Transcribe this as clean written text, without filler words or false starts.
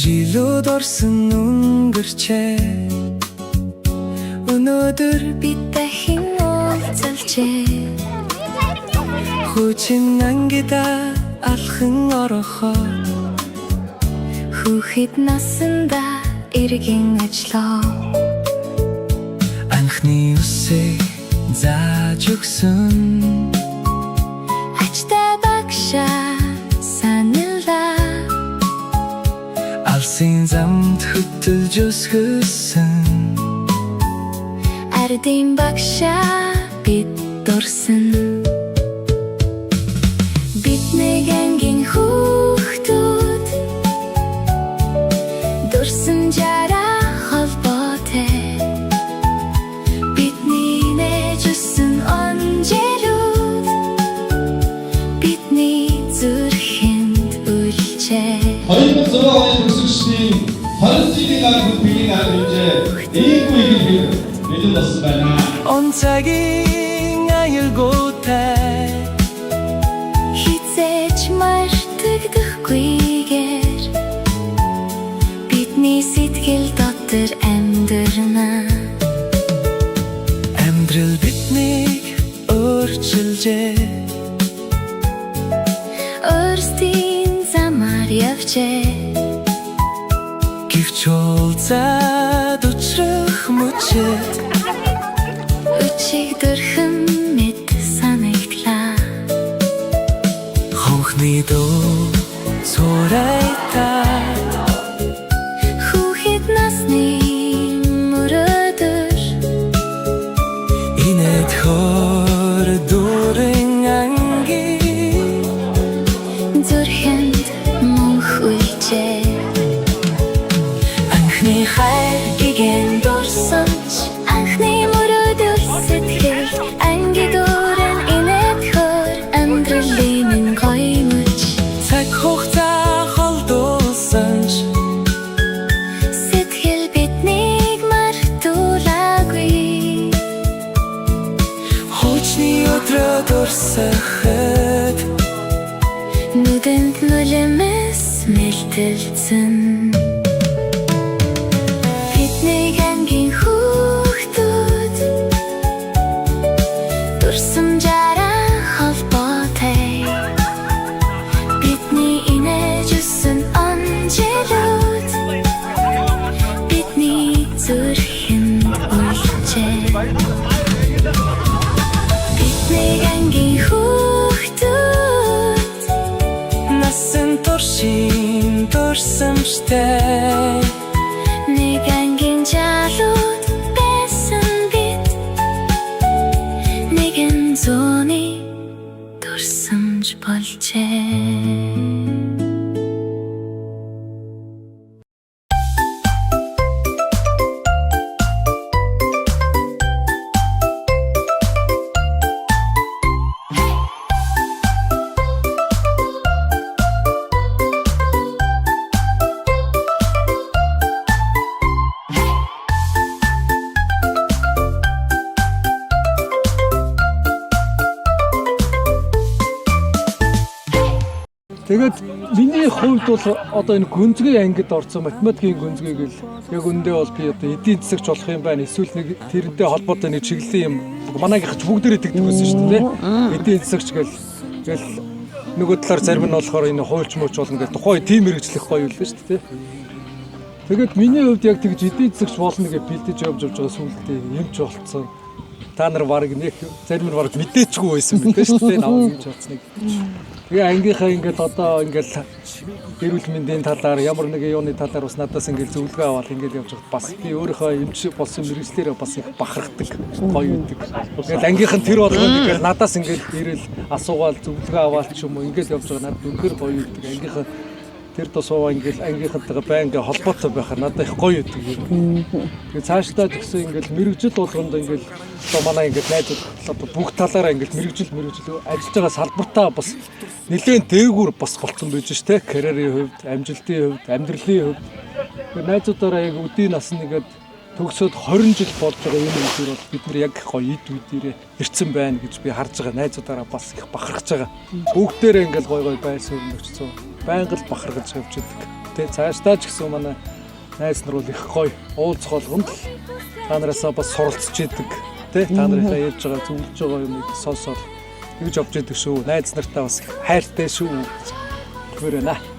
жилүүд орсон өнгөрчээ өнөөдөр бид дахин уулзалжээ хүчин ангидаа алхан ороход хүүхэд насандаа эргэн ажиллаа анхны үсэг зааж өгсөн ачтай багшаа саналаа алсын замд хөтөлж өсгөсөн ардын багшаа бид дурсан бидний ангийн хүүхдүүд дурсан жараа холбоотой бидний нээжсэн онжирүүд бидний зүрхэнд үлчээ 2006 оны төгсөгчдийн 20 жилийн арга хөдөлгөөний арга хэмжээ иймгүй их бэлэн болсон байна. онцагийн аюулгүйтэй хизээч мартагдахгүйгээр бидний сэтгэл дотор амьдрна амьдрал биднийг өөрчилжээ өөрсдийн замаар явжээ гэвч уулзаад учрах мөчөд өчиг дөрхөн мэд санагдлаа хонхны дуу цорайтаад хүүхэд насны мөрөдөр инэт хор дурын анги зүрхэнд мөнх үлчээ анхны хайр гэгэн дурсамж анхны мөрөдөр сэтгэл анги дуран инэт хор амьдралын минь гоё мөч цаг хугацаа холдуулсанч сэтгэл биднийг мартуулаагүй хуучны өдрөө дурсахад нүдэнд нулимс мэлтэлцэн бидний ангийн хүүхдүүд дурсамжаараа холбоотой бидний инээжсэн онжирүүд бидний зүрхэнд үлчээ бидний ангийн хүүхдүүд насан туршийн дурсамжтай нэг ангийн жалууд байсан бид нэгэн зууны дурсамж болжээ Тэгээд миний хувьд бол одоо энэ гүнзгий ангид орсон математикийн гүнзгий гэл яг үндэ бол би одоо эдийн засагч болох юм байна. Эсвэл нэг тэрнтэй холбоотой нэг чиглэлийн юм манайгийнх бүгдээрээ тэгдэг байсан шүү дээ. Эдийн засагч гэл нөгөө талаар зарим нь болохоор энэ хуульч мууч болно гэл тухайн тим хэрэгжлэх гоё юу л шүү дээ. Тэгээд миний хувьд яг тэгж эдийн засагч болно гэж бэлдэж явж байгаа сүултээ юмч болцсон. Та нар баг нэг зарим нь баг мэдээчгүй байсан байх шүү дээ. Наваа юмч болцсныг. Тэгээ ангийнхаа ингээд одоо ингээд эрүүл мэндийн талаар ямар нэг юуны талаар бас надаас ингээд зөвлөгөө аваад ингээд явж байгаа. Бас би өөрийнхөө эмч болсон мэргэжлэрээ бас их бахархдаг, гоё үүдэг. Тэгээд ангийнхан тэр болгонд ингээд надаас ингээд ирэл асуугаал зөвлөгөө аваад ч юм уу ингээд явж байгаа надад үнэхээр гоё үүдэг. Ангийнхан тэр тусаа ингээд ангийнхантайгаа байнга холбоотой байхаар надад их гоё үүдэг. Тэгээд цаашдаа тэгсэн ингээд мэргэжил болгонд ингээд одоо манай ингээд найзууд одоо бүх талаараа ингээд мэргэжил ажиллаж байгаа салбартаа бас нэлээд дээгүүр бас болцсон байж ш тэ карьерийн хувьд, амжилтын хувьд, амьдралын хувьд. Тэгээд найзуудаараа яг өдийн насны ингээд төгсөөд 20 жил болж байгаа юм зүйл бол бид нар яг гоё ид үдээрээ ирсэн байна гэж би харж байгаа. Найзуудаараа бас их бахархаж байгаа. Бүгдээрээ ингээд гоё гоё байр суурь өгчсөн. Байнга л бахархаж явж байдаг. Тэ цаашдаа ч гэсэн манай найз нар бол их гоё уулзах болгонд л та нараасаа бас суралцж идэг. Тэ та нарынхаа ярьж байгаа зөвлөж байгаа юмыг сонсоод тэгж авч идэг шүү. Найз нартаа бас хайртай шүү. Гүрэнэ.